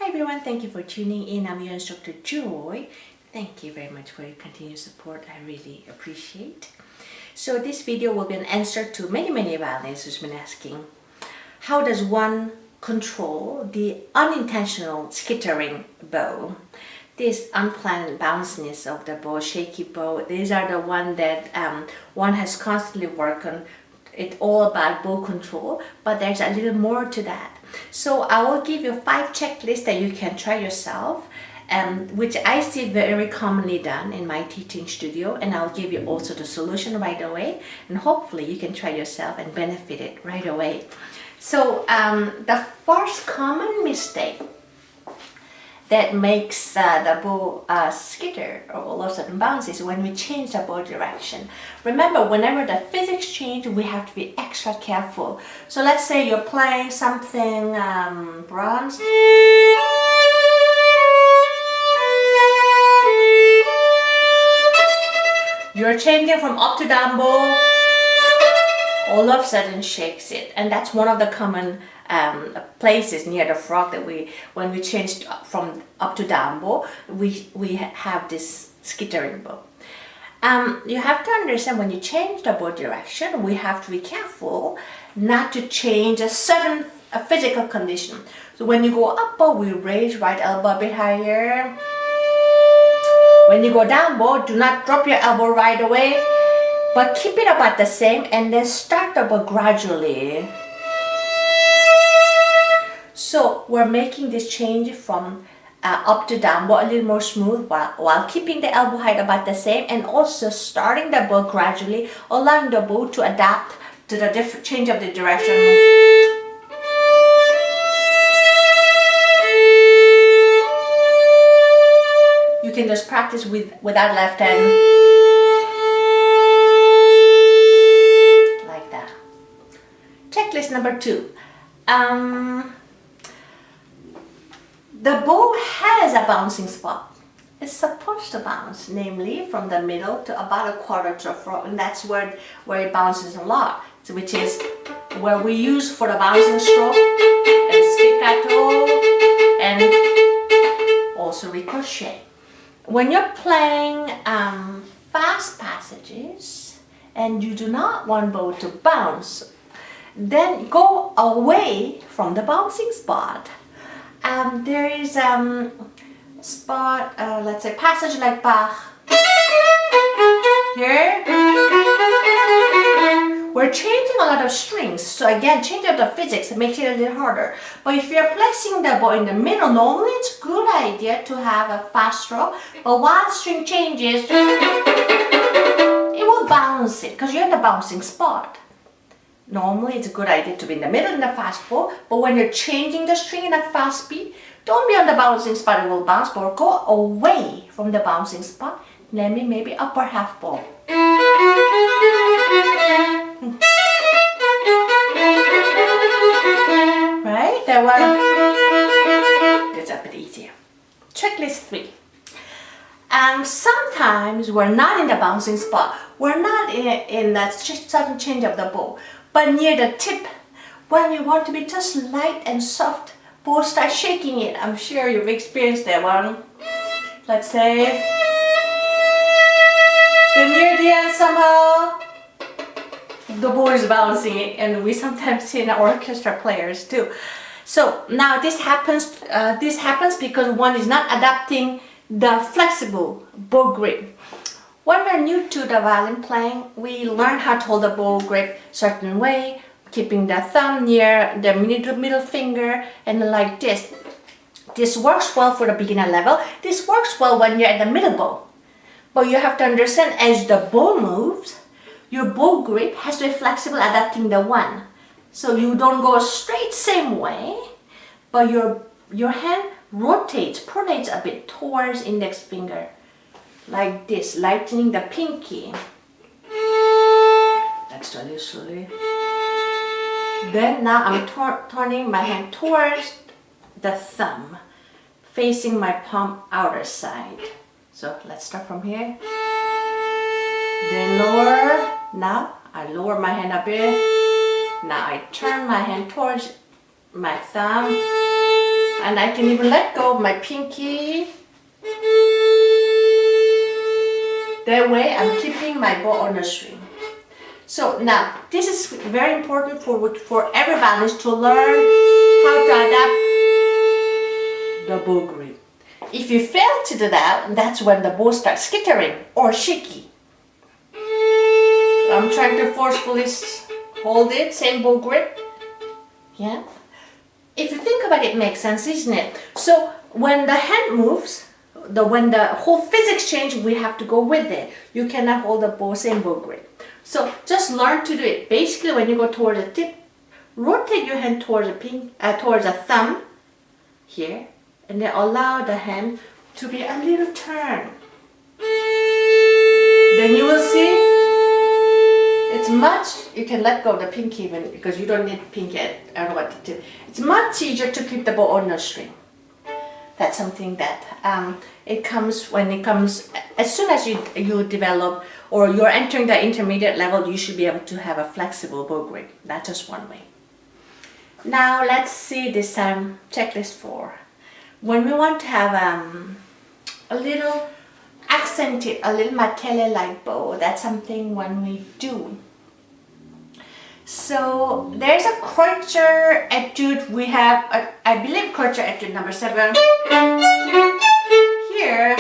Hi everyone, thank you for tuning in. I'm your instructor Joy. Thank you very much for your continued support. I really appreciate. So this video will be an answer to many violinists who's been asking, how does one control the unintentional skittering bow? This unplanned bounciness of the bow, shaky bow, these are the one that one has constantly worked on. It's all about bow control, but there's a little more to that. So I will give you 5 checklists that you can try yourself, which I see very commonly done in my teaching studio, and I'll give you also the solution right away, and hopefully you can try yourself and benefit it right away. So the first common mistake that makes the bow skitter or all of a sudden bounce is when we change the bow direction. Remember, whenever the physics change, we have to be extra careful. So let's say you're playing something bronze. You're changing from up to down bow, all of a sudden shakes it, and that's one of the common places near the frog that when we changed from up to down bow, we have this skittering bow. You have to understand, when you change the bow direction, we have to be careful not to change a sudden physical condition. So when you go up bow, we raise right elbow a bit higher. When you go down bow, do not drop your elbow right away, but keep it about the same, and then start the bow gradually. So we're making this change from up to down bow a little more smooth while keeping the elbow height about the same, and also starting the bow gradually, allowing the bow to adapt to the different change of the direction. You can just practice without left hand. Like that. Checklist number 2. The bow has a bouncing spot. It's supposed to bounce, namely from the middle to about a quarter to a frog, and that's where it bounces a lot, so which is where we use for the bouncing stroke and spiccato and also ricochet. When you're playing fast passages and you do not want bow to bounce, then go away from the bouncing spot. There is spot, let's say passage like Bach. Here, we're changing a lot of strings, so again, change up the physics and makes it a little harder. But if you're placing the bow in the middle, normally it's a good idea to have a fast stroke, but while string changes, it will bounce it because you're in the bouncing spot. Normally it's a good idea to be in the middle in the fast bow, but when you're changing the string in a fast speed, don't be on the bouncing spot, it will bounce, but go away from the bouncing spot, maybe upper half bow. Right? That one, that's a bit easier. Checklist 3. Sometimes we're not in the bouncing spot, we're not in that sudden change of the bow, but near the tip, when you want to be just light and soft, bow start shaking it. I'm sure you've experienced that one. Let's say then near the end somehow the bow is bouncing it, and we sometimes see in orchestra players too. So now this happens because one is not adapting the flexible bow grip. When we're new to the violin playing, we learn how to hold the bow grip certain way, keeping the thumb near the middle finger and like this. This works well for the beginner level. This works well when you're at the middle bow. But you have to understand, as the bow moves, your bow grip has to be flexible, adapting the one. So you don't go straight same way, but your hand rotates, pronates a bit towards index finger. Like this, lightening the pinky. That's slowly, slowly. Then now I'm turning my hand towards the thumb, facing my palm outer side. So let's start from here. Then lower. Now I lower my hand a bit. Now I turn my hand towards my thumb. And I can even let go of my pinky. That way I'm keeping my bow on the string. So now, this is very important for every violinist to learn how to adapt the bow grip. If you fail to do that, that's when the bow starts skittering or shaky. I'm trying to forcefully hold it, same bow grip. Yeah. If you think about it, it makes sense, isn't it? So when the hand moves, when the whole physics change, we have to go with it. You cannot hold the bow, same bow grip. So just learn to do it. Basically, when you go towards the tip, rotate your hand towards the thumb here, and then allow the hand to be a little turn. Then you will see it's much. You can let go of the pinky even because you don't need pinky. I don't know what to do. It's much easier to keep the bow on the string. That's something that it comes as soon as you develop or you're entering the intermediate level, you should be able to have a flexible bow grip. That's just one way. Now let's see this checklist 4. When we want to have a little accented, a little martele-like bow, that's something when we do. So there's a Kreutzer etude. We have, I believe, Kreutzer etude number 7. Here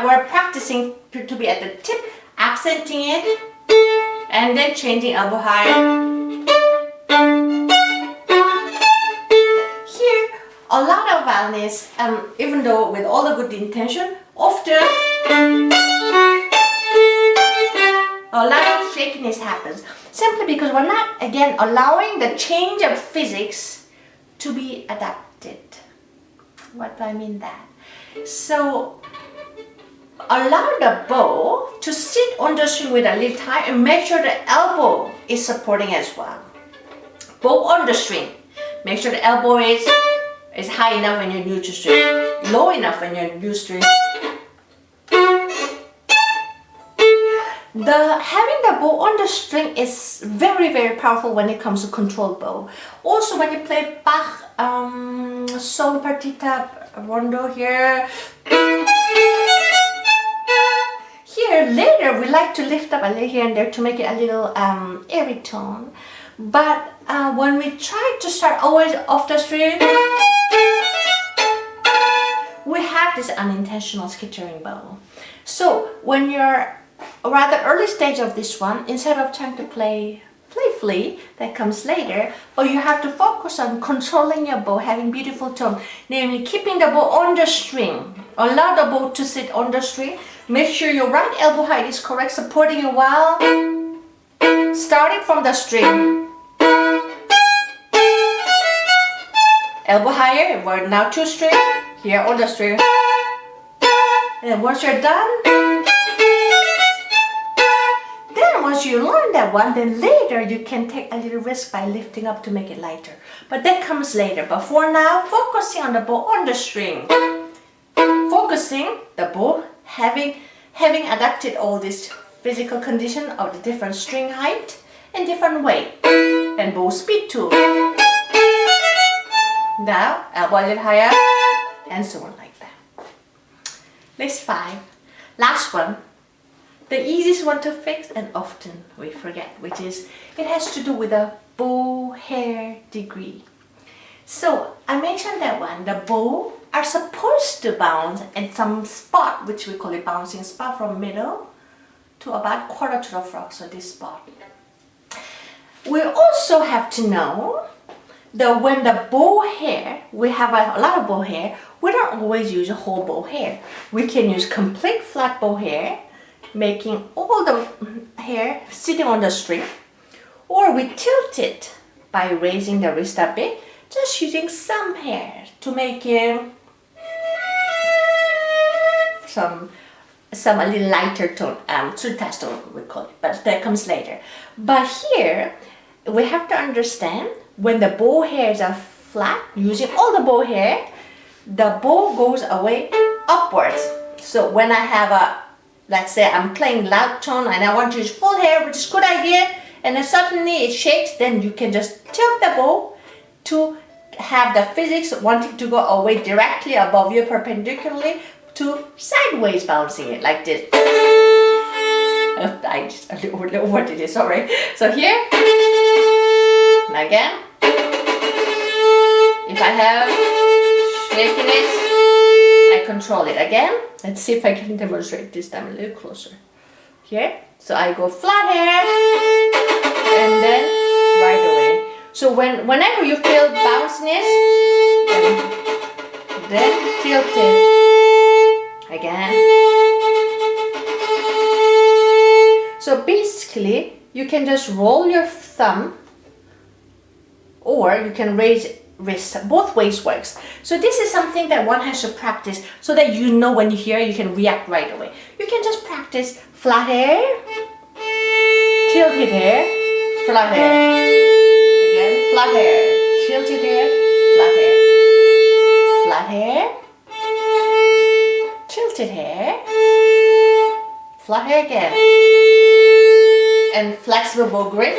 we're practicing to be at the tip, accenting it, and then changing elbow height. Here, a lot of violinists, even though with all the good intention, often a lot of shakiness happens simply because we're not, again, allowing the change of physics to be adapted. What do I mean that? So allow the bow to sit on the string with a little tight and make sure the elbow is supporting as well. Bow on the string. Make sure the elbow is high enough when you're neutral string, low enough when you're neutral string. Having the bow on the string is very, very powerful when it comes to controlled bow. Also, when you play Bach, Sol Partita Rondo here. Here, later, we like to lift up a little here and there to make it a little airy tone. But when we try to start always off the string, we have this unintentional skittering bow. So when you're rather early stage of this one, instead of trying to play playfully, that comes later, or you have to focus on controlling your bow, having beautiful tone, namely keeping the bow on the string. Allow the bow to sit on the string. Make sure your right elbow height is correct, supporting you while starting from the string. Elbow higher, we're now 2 string, here on the string. And then once you're done, once you learn that one, then later you can take a little risk by lifting up to make it lighter. But that comes later. But for now, focusing on the bow on the string. Focusing the bow, having adapted all this physical condition of the different string height and different weight. And bow speed too. Now, elbow a little higher, and so on like that. List 5. Last one. The easiest one to fix, and often we forget, which is it has to do with the bow hair degree. So I mentioned that one, the bow are supposed to bounce at some spot, which we call it bouncing spot, from middle to about quarter to the frog, so this spot. We also have to know that when the bow hair, we have a lot of bow hair, we don't always use a whole bow hair. We can use complete flat bow hair, making all the hair sitting on the string, or we tilt it by raising the wrist a bit, just using some hair to make it some a little lighter tone, sultas tone we call it, but that comes later. But here we have to understand when the bow hairs are flat, using all the bow hair, the bow goes away upwards. So when I have let's say I'm playing loud tone and I want to use full hair, which is a good idea, and then suddenly it shakes, then you can just tilt the bow to have the physics wanting to go away directly above you perpendicularly to sideways bouncing it like this. I just overdid it, sorry. So here, and again, if I have shakiness, I control it again. Let's see if I can demonstrate this time a little closer. Here, so I go flat here, and then right away. So whenever you feel bounciness, then tilt it again. So basically, you can just roll your thumb, or you can raise wrist. Both ways works. So this is something that one has to practice so that you know when you hear you can react right away. You can just practice flat hair, tilted hair, flat hair. Again, flat hair, tilted hair, flat hair, flat hair, tilted hair, flat hair again, and flexible bow grip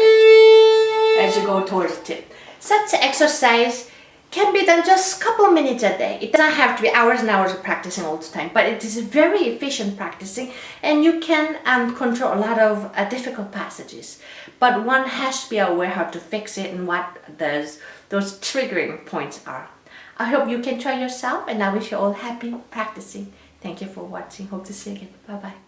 as you go towards the tip. Such exercise can be done just a couple minutes a day. It doesn't have to be hours and hours of practicing all the time, but it is very efficient practicing, and you can control a lot of difficult passages. But one has to be aware how to fix it and what those triggering points are. I hope you can try yourself, and I wish you all happy practicing. Thank you for watching. Hope to see you again. Bye-bye.